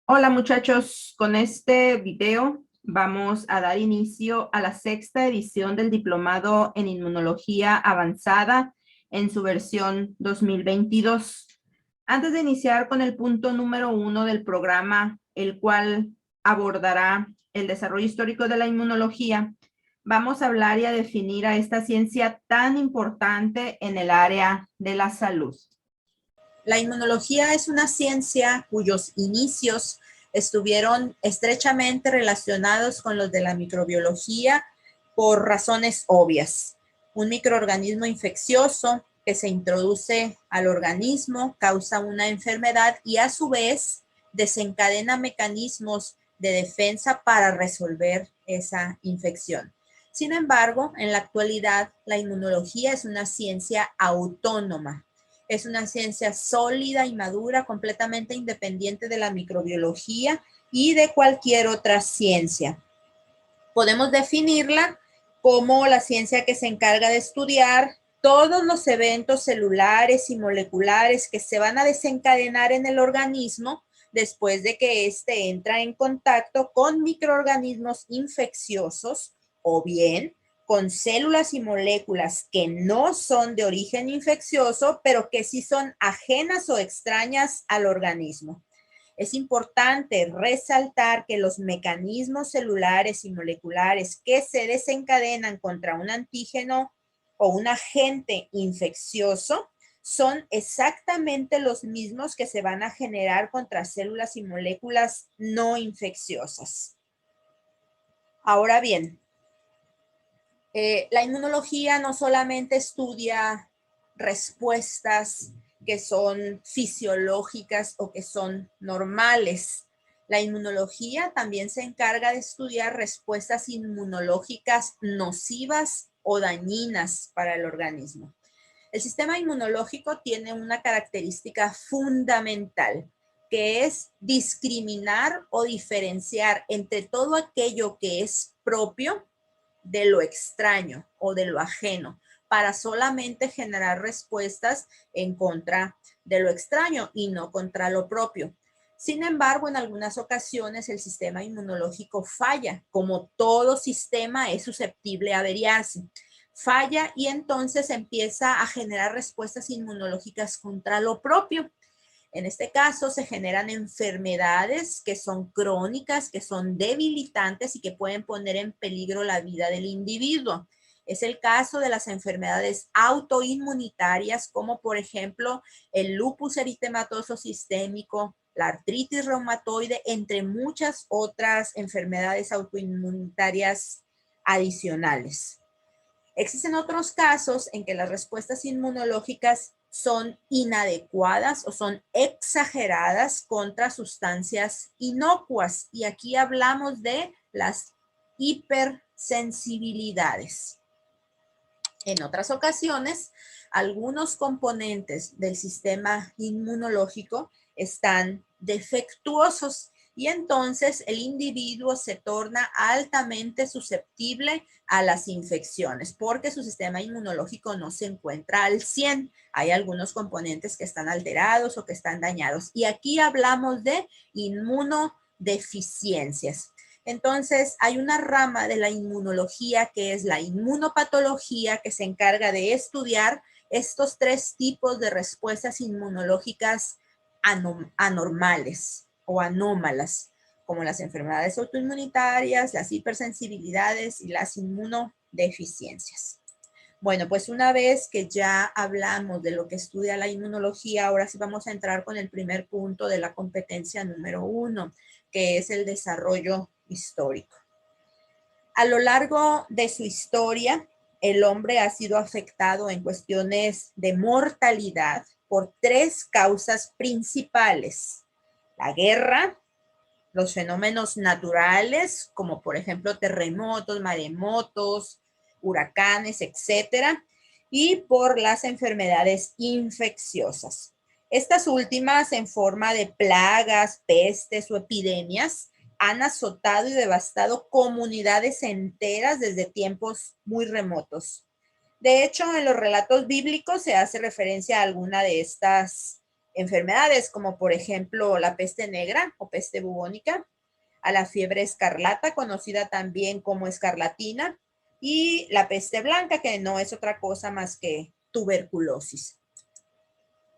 Hola muchachos, con este video vamos a dar inicio a la sexta edición del Diplomado en Inmunología Avanzada en su versión 2022. Antes de iniciar con el punto número 1 del programa, el cual abordará el desarrollo histórico de la inmunología, vamos a hablar y a definir a esta ciencia tan importante en el área de la salud. La inmunología es una ciencia cuyos inicios estuvieron estrechamente relacionados con los de la microbiología por razones obvias. Un microorganismo infeccioso que se introduce al organismo causa una enfermedad y a su vez desencadena mecanismos de defensa para resolver esa infección. Sin embargo, en la actualidad, la inmunología es una ciencia autónoma. Es una ciencia sólida y madura, completamente independiente de la microbiología y de cualquier otra ciencia. Podemos definirla como la ciencia que se encarga de estudiar todos los eventos celulares y moleculares que se van a desencadenar en el organismo después de que éste entra en contacto con microorganismos infecciosos o bien con células y moléculas que no son de origen infeccioso, pero que sí son ajenas o extrañas al organismo. Es importante resaltar que los mecanismos celulares y moleculares que se desencadenan contra un antígeno o un agente infeccioso son exactamente los mismos que se van a generar contra células y moléculas no infecciosas. Ahora bien, la inmunología no solamente estudia respuestas que son fisiológicas o que son normales. La inmunología también se encarga de estudiar respuestas inmunológicas nocivas o dañinas para el organismo. El sistema inmunológico tiene una característica fundamental, que es discriminar o diferenciar entre todo aquello que es propio de lo extraño o de lo ajeno, para solamente generar respuestas en contra de lo extraño y no contra lo propio. Sin embargo, en algunas ocasiones el sistema inmunológico falla, como todo sistema es susceptible a averiarse. Falla y entonces empieza a generar respuestas inmunológicas contra lo propio. En este caso se generan enfermedades que son crónicas, que son debilitantes y que pueden poner en peligro la vida del individuo. Es el caso de las enfermedades autoinmunitarias, como por ejemplo el lupus eritematoso sistémico, la artritis reumatoide, entre muchas otras enfermedades autoinmunitarias adicionales. Existen otros casos en que las respuestas inmunológicas son inadecuadas o son exageradas contra sustancias inocuas. Y aquí hablamos de las hipersensibilidades. En otras ocasiones, algunos componentes del sistema inmunológico están defectuosos y entonces el individuo se torna altamente susceptible a las infecciones porque su sistema inmunológico no se encuentra al 100. Hay algunos componentes que están alterados o que están dañados. Y aquí hablamos de inmunodeficiencias. Entonces, hay una rama de la inmunología que es la inmunopatología, que se encarga de estudiar estos tres tipos de respuestas inmunológicas anormales o anómalas, como las enfermedades autoinmunitarias, las hipersensibilidades y las inmunodeficiencias. Bueno, pues una vez que ya hablamos de lo que estudia la inmunología, ahora sí vamos a entrar con el primer punto de la competencia número 1, que es el desarrollo histórico. A lo largo de su historia, el hombre ha sido afectado en cuestiones de mortalidad por tres causas principales: la guerra, los fenómenos naturales, como por ejemplo terremotos, maremotos, huracanes, etcétera, y por las enfermedades infecciosas. Estas últimas, en forma de plagas, pestes o epidemias, han azotado y devastado comunidades enteras desde tiempos muy remotos. De hecho, en los relatos bíblicos se hace referencia a alguna de estas enfermedades como por ejemplo la peste negra o peste bubónica, a la fiebre escarlata, conocida también como escarlatina, y la peste blanca, que no es otra cosa más que tuberculosis.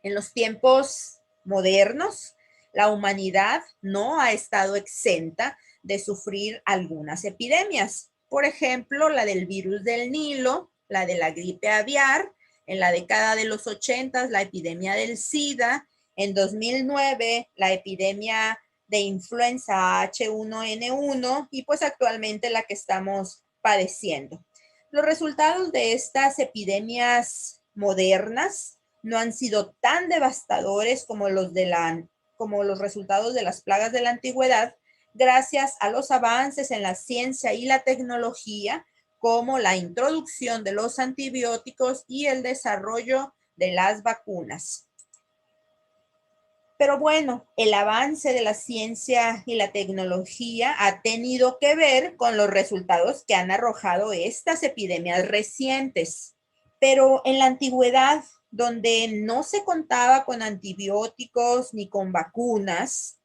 En los tiempos modernos, la humanidad no ha estado exenta de sufrir algunas epidemias. Por ejemplo, la del virus del Nilo, la de la gripe aviar, en la década de los 80, la epidemia del SIDA, en 2009, la epidemia de influenza H1N1 y pues actualmente la que estamos padeciendo. Los resultados de estas epidemias modernas no han sido tan devastadores como los resultados de las plagas de la antigüedad, gracias a los avances en la ciencia y la tecnología, como la introducción de los antibióticos y el desarrollo de las vacunas. Pero bueno, el avance de la ciencia y la tecnología ha tenido que ver con los resultados que han arrojado estas epidemias recientes. Pero en la antigüedad, donde no se contaba con antibióticos ni con vacunas,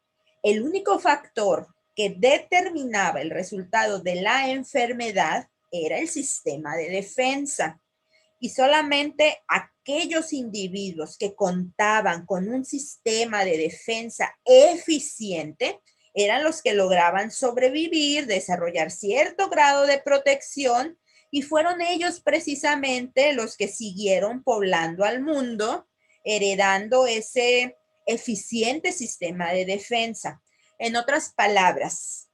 el único factor que determinaba el resultado de la enfermedad era el sistema de defensa. Y solamente aquellos individuos que contaban con un sistema de defensa eficiente eran los que lograban sobrevivir, desarrollar cierto grado de protección, y fueron ellos precisamente los que siguieron poblando al mundo, heredando ese eficiente sistema de defensa. En otras palabras,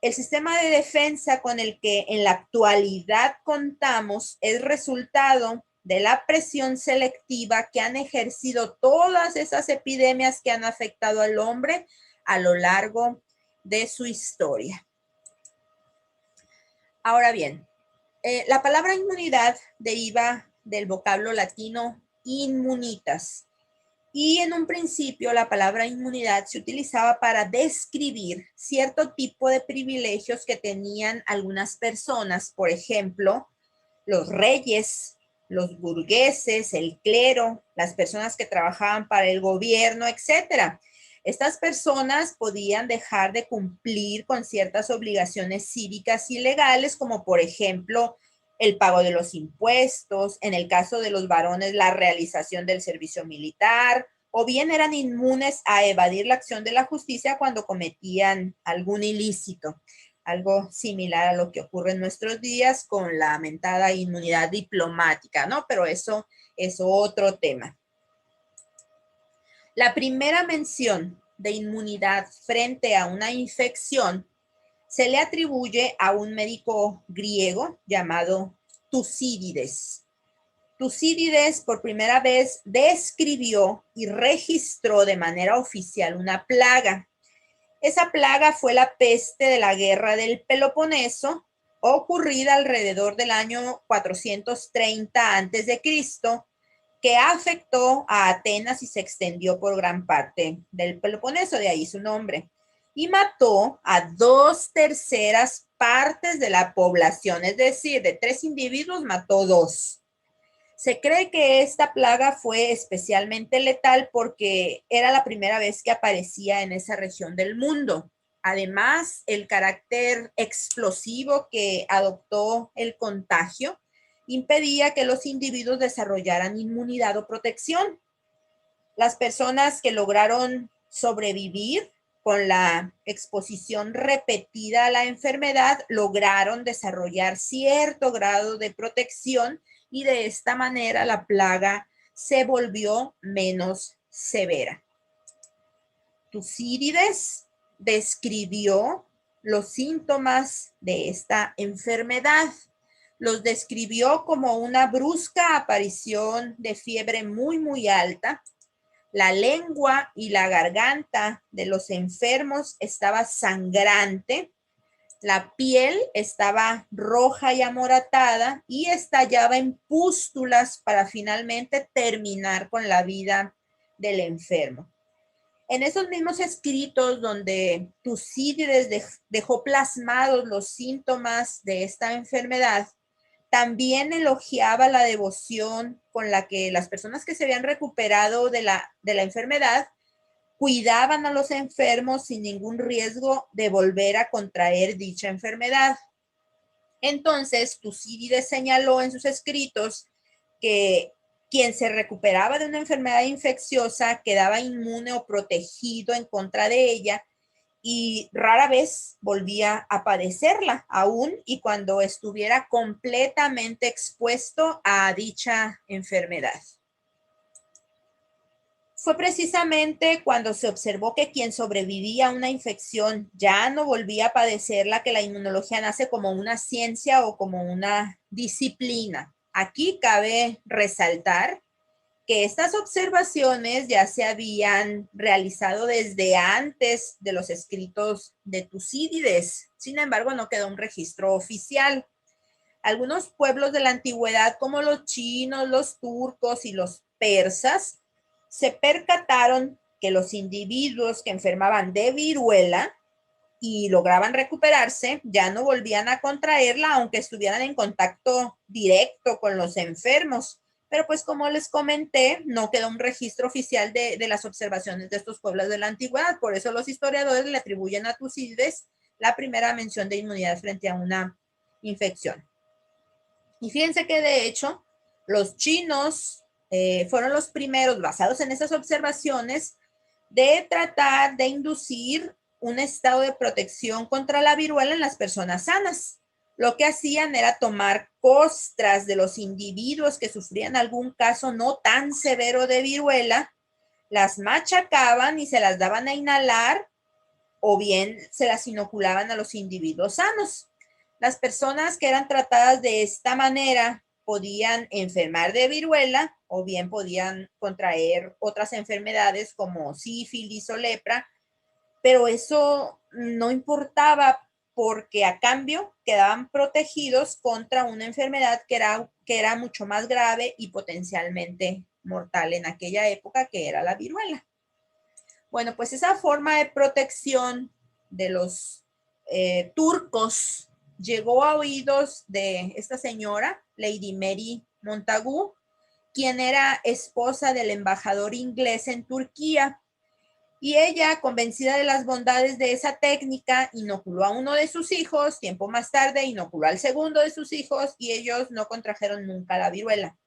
el sistema de defensa con el que en la actualidad contamos es resultado de la presión selectiva que han ejercido todas esas epidemias que han afectado al hombre a lo largo de su historia. Ahora bien, la palabra inmunidad deriva del vocablo latino immunitas. Y en un principio la palabra inmunidad se utilizaba para describir cierto tipo de privilegios que tenían algunas personas, por ejemplo, los reyes, los burgueses, el clero, las personas que trabajaban para el gobierno, etcétera. Estas personas podían dejar de cumplir con ciertas obligaciones cívicas y legales, como por ejemplo el pago de los impuestos, en el caso de los varones, la realización del servicio militar, o bien eran inmunes a evadir la acción de la justicia cuando cometían algún ilícito. Algo similar a lo que ocurre en nuestros días con la mentada inmunidad diplomática, ¿no? Pero eso es otro tema. La primera mención de inmunidad frente a una infección se le atribuye a un médico griego llamado Tucídides. Tucídides por primera vez describió y registró de manera oficial una plaga. Esa plaga fue la peste de la guerra del Peloponeso, ocurrida alrededor del año 430 a.C., que afectó a Atenas y se extendió por gran parte del Peloponeso, de ahí su nombre, y mató a 2/3 partes de la población, es decir, de 3 individuos mató 2. Se cree que esta plaga fue especialmente letal porque era la primera vez que aparecía en esa región del mundo. Además, el carácter explosivo que adoptó el contagio impedía que los individuos desarrollaran inmunidad o protección. Las personas que lograron sobrevivir con la exposición repetida a la enfermedad lograron desarrollar cierto grado de protección y de esta manera la plaga se volvió menos severa. Tucídides describió los síntomas de esta enfermedad. Los describió como una brusca aparición de fiebre muy alta. La lengua y la garganta de los enfermos estaba sangrante. La piel estaba roja y amoratada y estallaba en pústulas para finalmente terminar con la vida del enfermo. En esos mismos escritos donde Tucídides dejó plasmados los síntomas de esta enfermedad, También elogiaba la devoción con la que las personas que se habían recuperado de la enfermedad cuidaban a los enfermos sin ningún riesgo de volver a contraer dicha enfermedad. Entonces, Tucídides señaló en sus escritos que quien se recuperaba de una enfermedad infecciosa quedaba inmune o protegido en contra de ella y rara vez volvía a padecerla, aún y cuando estuviera completamente expuesto a dicha enfermedad. Fue precisamente cuando se observó que quien sobrevivía a una infección ya no volvía a padecerla que la inmunología nace como una ciencia o como una disciplina. Aquí cabe resaltar que estas observaciones ya se habían realizado desde antes de los escritos de Tucídides. Sin embargo, no quedó un registro oficial. Algunos pueblos de la antigüedad, como los chinos, los turcos y los persas, se percataron que los individuos que enfermaban de viruela y lograban recuperarse, ya no volvían a contraerla, aunque estuvieran en contacto directo con los enfermos. Pero pues como les comenté, no quedó un registro oficial de las observaciones de estos pueblos de la antigüedad. Por eso los historiadores le atribuyen a Tucídides la primera mención de inmunidad frente a una infección. Y fíjense que de hecho los chinos fueron los primeros, basados en esas observaciones, de tratar de inducir un estado de protección contra la viruela en las personas sanas. Lo que hacían era tomar costras de los individuos que sufrían algún caso no tan severo de viruela, las machacaban y se las daban a inhalar o bien se las inoculaban a los individuos sanos. Las personas que eran tratadas de esta manera podían enfermar de viruela o bien podían contraer otras enfermedades como sífilis o lepra, pero eso no importaba porque a cambio quedaban protegidos contra una enfermedad que era mucho más grave y potencialmente mortal en aquella época, que era la viruela. Bueno, pues esa forma de protección de los turcos llegó a oídos de esta señora, Lady Mary Montagu, quien era esposa del embajador inglés en Turquía. Y ella, convencida de las bondades de esa técnica, inoculó a uno de sus hijos. Tiempo más tarde inoculó al segundo de sus hijos y ellos no contrajeron nunca la viruela.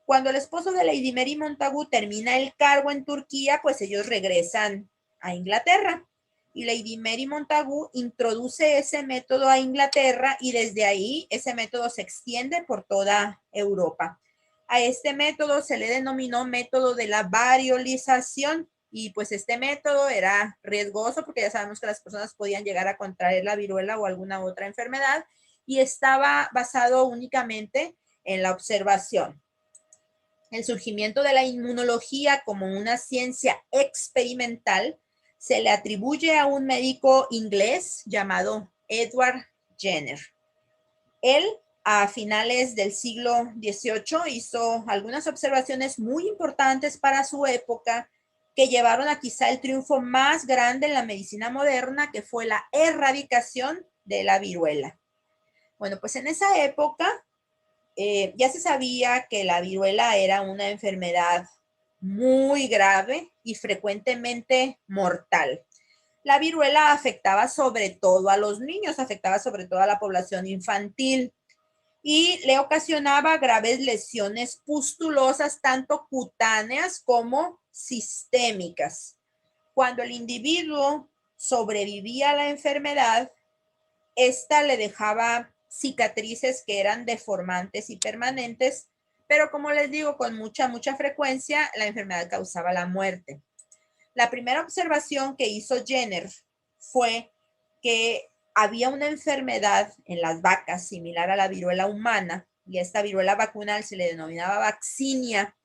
Cuando el esposo de Lady Mary Montagu termina el cargo en Turquía, pues ellos regresan a Inglaterra. Y Lady Mary Montagu introduce ese método a Inglaterra y desde ahí ese método se extiende por toda Europa. A este método se le denominó método de la variolización y pues este método era riesgoso porque ya sabemos que las personas podían llegar a contraer la viruela o alguna otra enfermedad y estaba basado únicamente en la observación. El surgimiento de la inmunología como una ciencia experimental se le atribuye a un médico inglés llamado Edward Jenner. Él, a finales del siglo XVIII, hizo algunas observaciones muy importantes para su época que llevaron a quizá el triunfo más grande en la medicina moderna, que fue la erradicación de la viruela. Bueno, pues en esa época ya se sabía que la viruela era una enfermedad muy grave y frecuentemente mortal. La viruela afectaba sobre todo a los niños, afectaba sobre todo a la población infantil y le ocasionaba graves lesiones pustulosas, tanto cutáneas como sistémicas. Cuando el individuo sobrevivía a la enfermedad, esta le dejaba cicatrices que eran deformantes y permanentes, pero como les digo, con mucha frecuencia la enfermedad causaba la muerte. La primera observación que hizo Jenner fue que había una enfermedad en las vacas similar a la viruela humana, y esta viruela vacunal se le denominaba vaccinia,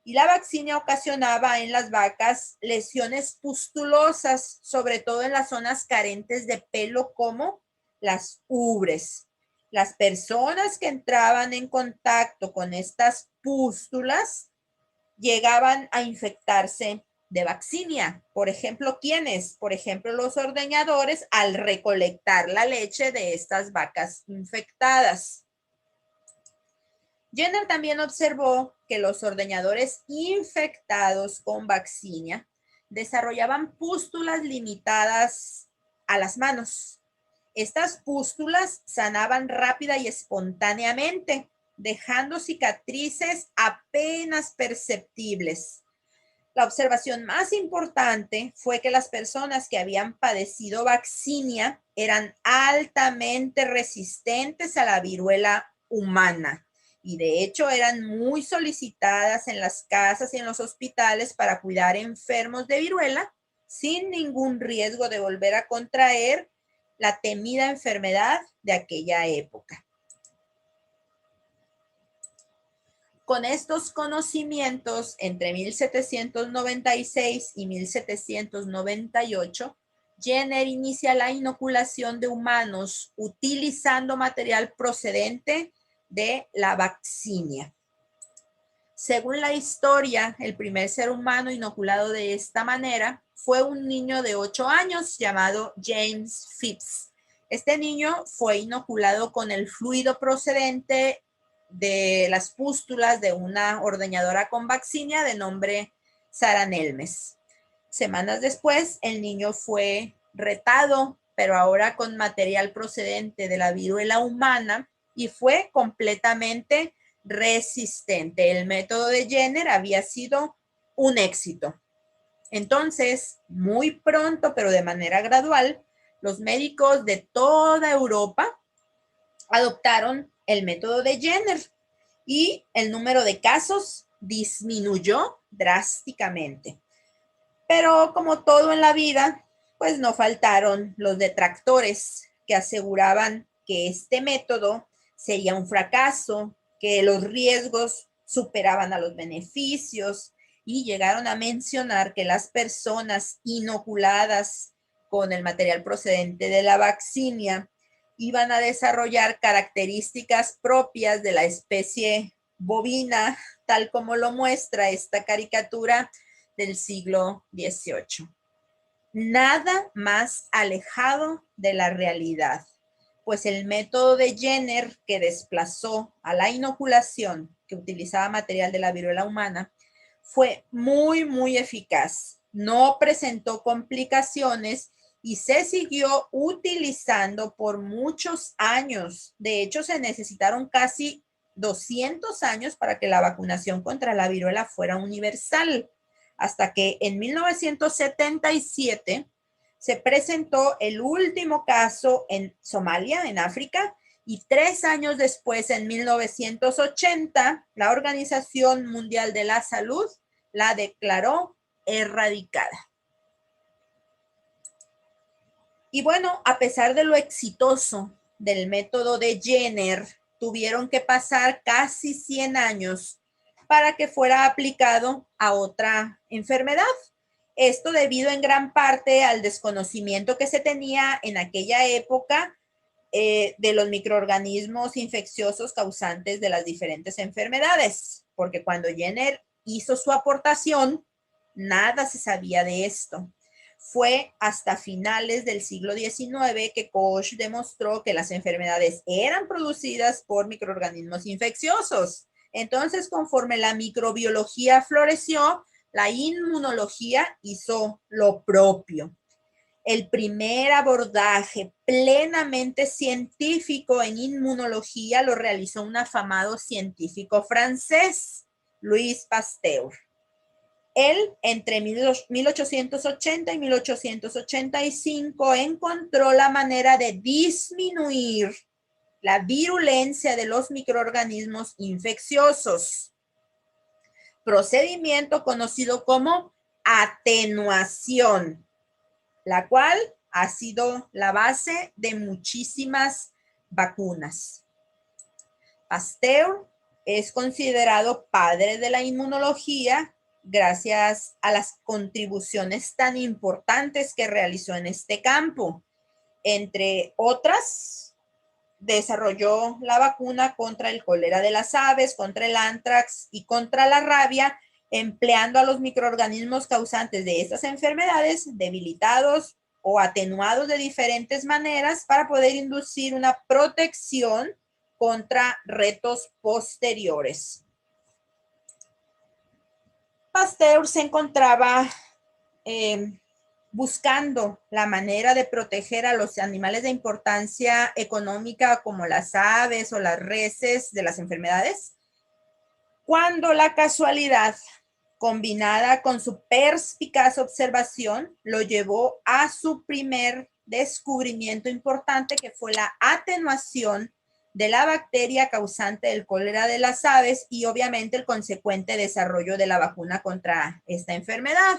y la vaccinia ocasionaba en las vacas lesiones pustulosas, sobre todo en las zonas carentes de pelo como las ubres. Las personas que entraban en contacto con estas pústulas llegaban a infectarse de vaccinia. Por ejemplo, ¿quiénes? Por ejemplo, los ordeñadores al recolectar la leche de estas vacas infectadas. Jenner también observó que los ordeñadores infectados con vaccinia desarrollaban pústulas limitadas a las manos. Estas pústulas sanaban rápida y espontáneamente, dejando cicatrices apenas perceptibles. La observación más importante fue que las personas que habían padecido vaccinia eran altamente resistentes a la viruela humana y de hecho eran muy solicitadas en las casas y en los hospitales para cuidar enfermos de viruela sin ningún riesgo de volver a contraer la temida enfermedad de aquella época. Con estos conocimientos, entre 1796 y 1798, Jenner inicia la inoculación de humanos utilizando material procedente de la vaccinia. Según la historia, el primer ser humano inoculado de esta manera fue un niño de 8 años llamado James Phipps. Este niño fue inoculado con el fluido procedente de las pústulas de una ordeñadora con vaccinia de nombre Sarah Nelmes. Semanas después, el niño fue retado, pero ahora con material procedente de la viruela humana y fue completamente resistente. El método de Jenner había sido un éxito. Entonces, muy pronto, pero de manera gradual, los médicos de toda Europa adoptaron el método de Jenner y el número de casos disminuyó drásticamente. Pero como todo en la vida, pues no faltaron los detractores que aseguraban que este método sería un fracaso, que los riesgos superaban a los beneficios y llegaron a mencionar que las personas inoculadas con el material procedente de la vaccinia iban a desarrollar características propias de la especie bovina, tal como lo muestra esta caricatura del siglo XVIII. Nada más alejado de la realidad, pues el método de Jenner, que desplazó a la inoculación, que utilizaba material de la viruela humana, fue muy eficaz. No presentó complicaciones y se siguió utilizando por muchos años. De hecho, se necesitaron casi 200 años para que la vacunación contra la viruela fuera universal, hasta que en 1977 se presentó el último caso en Somalia, en África, y 3 años después, en 1980, la Organización Mundial de la Salud la declaró erradicada. Y bueno, a pesar de lo exitoso del método de Jenner, tuvieron que pasar casi 100 años para que fuera aplicado a otra enfermedad. Esto debido en gran parte al desconocimiento que se tenía en aquella época de los microorganismos infecciosos causantes de las diferentes enfermedades, porque cuando Jenner hizo su aportación, nada se sabía de esto. Fue hasta finales del siglo XIX que Koch demostró que las enfermedades eran producidas por microorganismos infecciosos. Entonces, conforme la microbiología floreció, la inmunología hizo lo propio. El primer abordaje plenamente científico en inmunología lo realizó un afamado científico francés, Louis Pasteur. Él, entre 1880 y 1885, encontró la manera de disminuir la virulencia de los microorganismos infecciosos, procedimiento conocido como atenuación, la cual ha sido la base de muchísimas vacunas. Pasteur es considerado padre de la inmunología gracias a las contribuciones tan importantes que realizó en este campo. Entre otras, desarrolló la vacuna contra el cólera de las aves, contra el anthrax y contra la rabia, empleando a los microorganismos causantes de estas enfermedades debilitados o atenuados de diferentes maneras para poder inducir una protección contra retos posteriores. Pasteur se encontraba buscando la manera de proteger a los animales de importancia económica como las aves o las reses de las enfermedades, cuando la casualidad, combinada con su perspicaz observación, lo llevó a su primer descubrimiento importante, que fue la atenuación de la bacteria causante del cólera de las aves y obviamente el consecuente desarrollo de la vacuna contra esta enfermedad.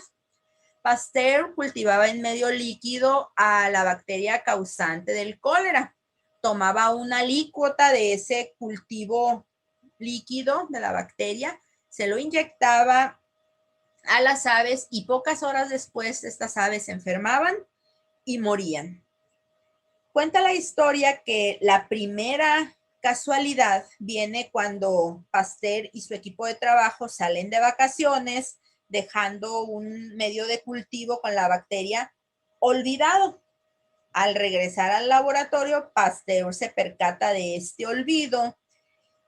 Pasteur cultivaba en medio líquido a la bacteria causante del cólera. Tomaba una alícuota de ese cultivo líquido de la bacteria, se lo inyectaba a las aves y pocas horas después estas aves se enfermaban y morían. Cuenta la historia que la primera casualidad viene cuando Pasteur y su equipo de trabajo salen de vacaciones, dejando un medio de cultivo con la bacteria olvidado. Al regresar al laboratorio, Pasteur se percata de este olvido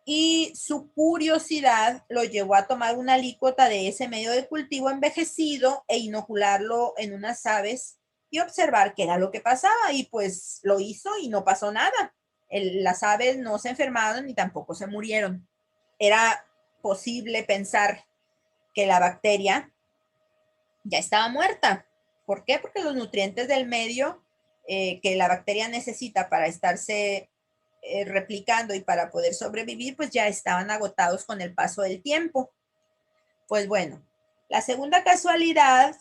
y su curiosidad lo llevó a tomar una alícuota de ese medio de cultivo envejecido e inocularlo en unas aves y observar qué era lo que pasaba, y pues lo hizo y no pasó nada. Las aves no se enfermaron ni tampoco se murieron. Era posible pensar que la bacteria ya estaba muerta. ¿Por qué? Porque los nutrientes del medio que la bacteria necesita para estarse replicando y para poder sobrevivir, pues ya estaban agotados con el paso del tiempo. Pues bueno, la segunda casualidad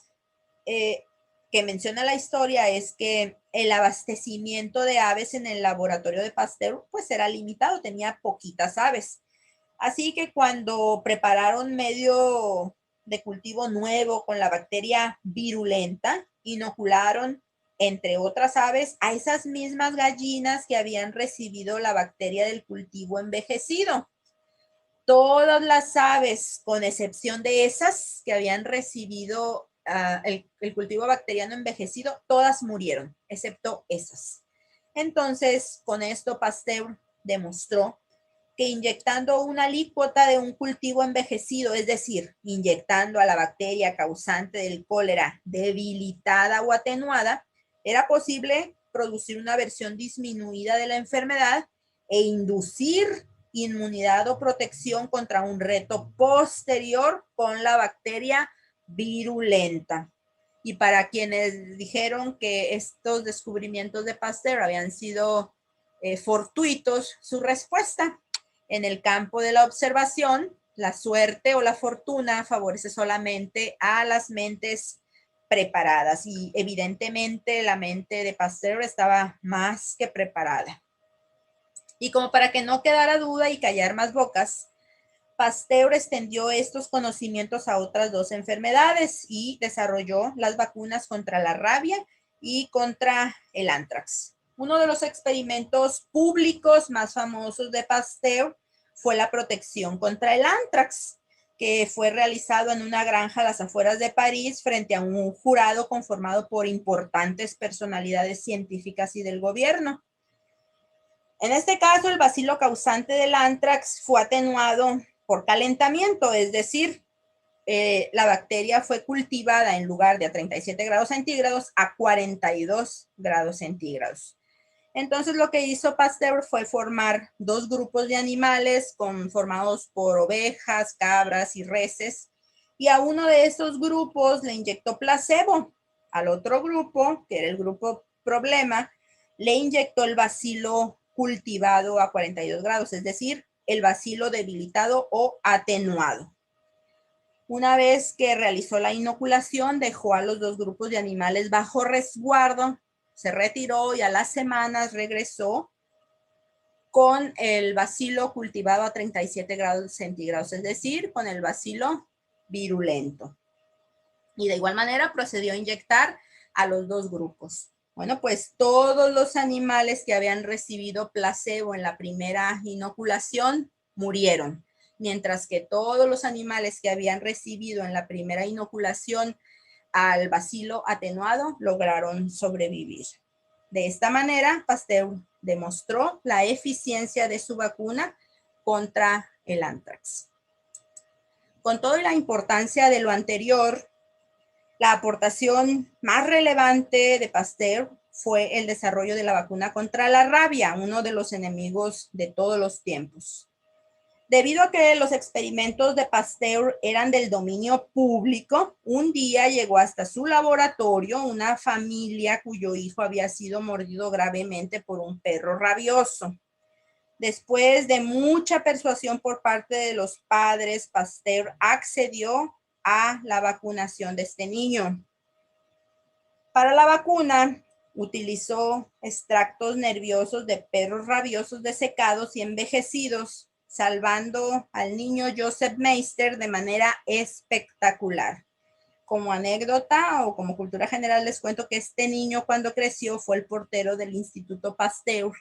que menciona la historia es que el abastecimiento de aves en el laboratorio de Pasteur pues era limitado, tenía poquitas aves. Así que cuando prepararon medio de cultivo nuevo con la bacteria virulenta, inocularon, entre otras aves, a esas mismas gallinas que habían recibido la bacteria del cultivo envejecido. Todas las aves, con excepción de esas que habían recibido el cultivo bacteriano envejecido, todas murieron, excepto esas. Entonces, con esto Pasteur demostró que inyectando una alícuota de un cultivo envejecido, es decir, inyectando a la bacteria causante del cólera debilitada o atenuada, era posible producir una versión disminuida de la enfermedad e inducir inmunidad o protección contra un reto posterior con la bacteria virulenta. Y para quienes dijeron que estos descubrimientos de Pasteur habían sido fortuitos, su respuesta: en el campo de la observación, la suerte o la fortuna favorece solamente a las mentes preparadas, y evidentemente la mente de Pasteur estaba más que preparada. Y como para que no quedara duda y callar más bocas, Pasteur extendió estos conocimientos a otras dos enfermedades y desarrolló las vacunas contra la rabia y contra el anthrax. Uno de los experimentos públicos más famosos de Pasteur fue la protección contra el anthrax, que fue realizado en una granja a las afueras de París frente a un jurado conformado por importantes personalidades científicas y del gobierno. En este caso, el bacilo causante del anthrax fue atenuado por calentamiento, es decir, la bacteria fue cultivada en lugar de a 37 grados centígrados a 42 grados centígrados. Entonces lo que hizo Pasteur fue formar dos grupos de animales conformados por ovejas, cabras y reses, y a uno de esos grupos le inyectó placebo. Al otro grupo, que era el grupo problema, le inyectó el bacilo cultivado a 42 grados, es decir, el bacilo debilitado o atenuado. Una vez que realizó la inoculación, dejó a los dos grupos de animales bajo resguardo, se retiró y a las semanas regresó con el bacilo cultivado a 37 grados centígrados, es decir, con el bacilo virulento. Y de igual manera procedió a inyectar a los dos grupos. Bueno, pues todos los animales que habían recibido placebo en la primera inoculación murieron, mientras que todos los animales que habían recibido en la primera inoculación al bacilo atenuado lograron sobrevivir. De esta manera, Pasteur demostró la eficiencia de su vacuna contra el anthrax. Con toda la importancia de lo anterior, la aportación más relevante de Pasteur fue el desarrollo de la vacuna contra la rabia, uno de los enemigos de todos los tiempos. Debido a que los experimentos de Pasteur eran del dominio público, un día llegó hasta su laboratorio una familia cuyo hijo había sido mordido gravemente por un perro rabioso. Después de mucha persuasión por parte de los padres, Pasteur accedió a la vacunación de este niño. Para la vacuna, utilizó extractos nerviosos de perros rabiosos desecados y envejecidos, salvando al niño Joseph Meister de manera espectacular. Como anécdota o como cultura general les cuento que este niño cuando creció fue el portero del Instituto Pasteur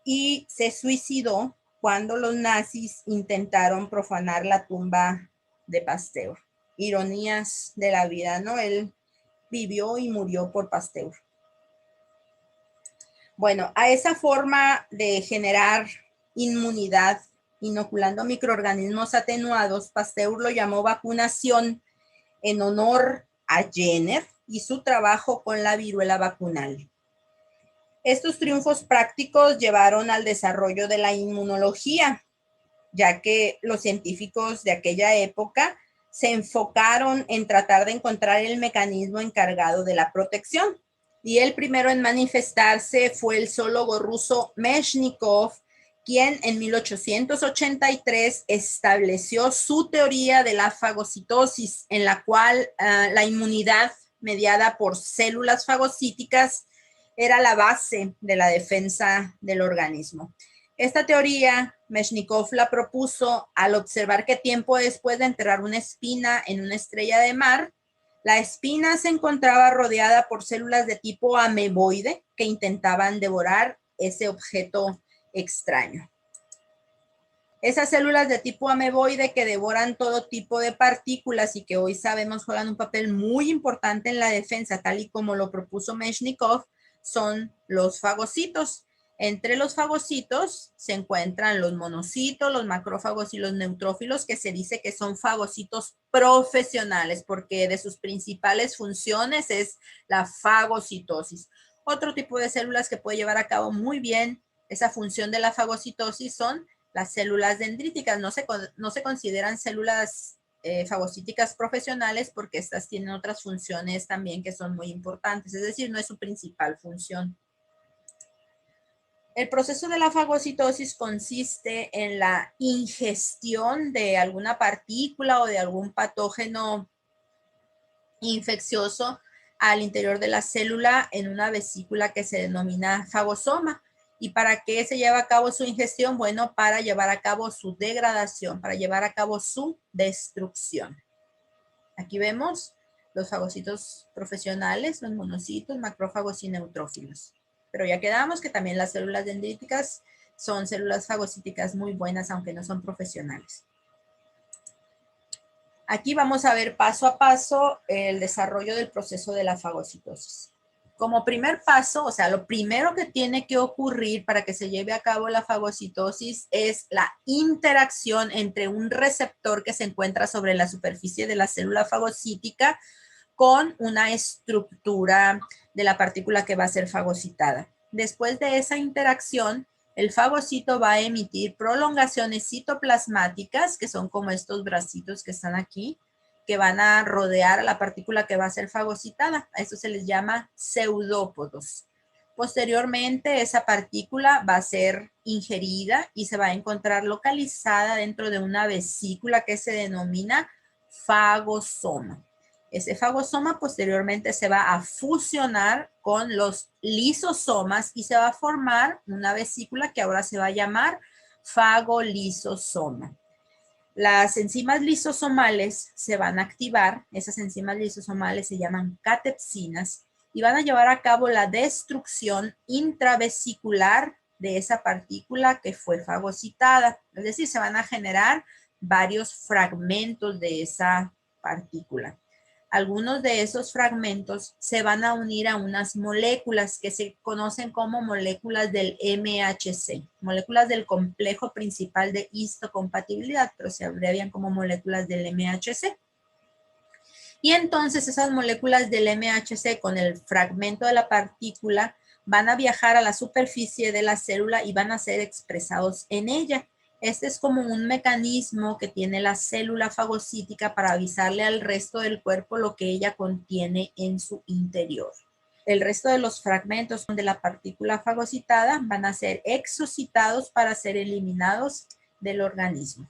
y se suicidó cuando los nazis intentaron profanar la tumba de Pasteur. Ironías de la vida, ¿no? Él vivió y murió por Pasteur. Bueno, a esa forma de generar inmunidad inoculando microorganismos atenuados, Pasteur lo llamó vacunación en honor a Jenner y su trabajo con la viruela vacunal. Estos triunfos prácticos llevaron al desarrollo de la inmunología, ya que los científicos de aquella época se enfocaron en tratar de encontrar el mecanismo encargado de la protección. Y el primero en manifestarse fue el zoólogo ruso Meshnikov, quien en 1883 estableció su teoría de la fagocitosis, en la cual la inmunidad mediada por células fagocíticas era la base de la defensa del organismo. Esta teoría, Meshnikov la propuso al observar que tiempo después de enterrar una espina en una estrella de mar, la espina se encontraba rodeada por células de tipo ameboide que intentaban devorar ese objeto extraño. Esas células de tipo ameboide que devoran todo tipo de partículas y que hoy sabemos juegan un papel muy importante en la defensa, tal y como lo propuso Meshnikov, son los fagocitos. Entre los fagocitos se encuentran los monocitos, los macrófagos y los neutrófilos, que se dice que son fagocitos profesionales porque de sus principales funciones es la fagocitosis. Otro tipo de células que puede llevar a cabo muy bien esa función de la fagocitosis son las células dendríticas. No se consideran células fagocíticas profesionales porque estas tienen otras funciones también que son muy importantes, es decir, no es su principal función. El proceso de la fagocitosis consiste en la ingestión de alguna partícula o de algún patógeno infeccioso al interior de la célula en una vesícula que se denomina fagosoma. ¿Y para qué se lleva a cabo su ingestión? Bueno, para llevar a cabo su degradación, para llevar a cabo su destrucción. Aquí vemos los fagocitos profesionales, los monocitos, macrófagos y neutrófilos. Pero ya quedamos que también las células dendríticas son células fagocíticas muy buenas, aunque no son profesionales. Aquí vamos a ver paso a paso el desarrollo del proceso de la fagocitosis. Como primer paso, o sea, lo primero que tiene que ocurrir para que se lleve a cabo la fagocitosis es la interacción entre un receptor que se encuentra sobre la superficie de la célula fagocítica con una estructura de la partícula que va a ser fagocitada. Después de esa interacción, el fagocito va a emitir prolongaciones citoplasmáticas, que son como estos bracitos que están aquí, que van a rodear a la partícula que va a ser fagocitada. A eso se les llama pseudópodos. Posteriormente, esa partícula va a ser ingerida y se va a encontrar localizada dentro de una vesícula que se denomina fagosoma. Ese fagosoma posteriormente se va a fusionar con los lisosomas y se va a formar una vesícula que ahora se va a llamar fagolisosoma. Las enzimas lisosomales se van a activar, esas enzimas lisosomales se llaman catepsinas y van a llevar a cabo la destrucción intravesicular de esa partícula que fue fagocitada. Es decir, se van a generar varios fragmentos de esa partícula. algunos de esos fragmentos se van a unir a unas moléculas que se conocen como moléculas del MHC, moléculas del complejo principal de histocompatibilidad, pero se abrevian como moléculas del MHC. Y entonces esas moléculas del MHC con el fragmento de la partícula van a viajar a la superficie de la célula y van a ser expresados en ella. Este es como un mecanismo que tiene la célula fagocítica para avisarle al resto del cuerpo lo que ella contiene en su interior. El resto de los fragmentos de la partícula fagocitada van a ser exocitados para ser eliminados del organismo.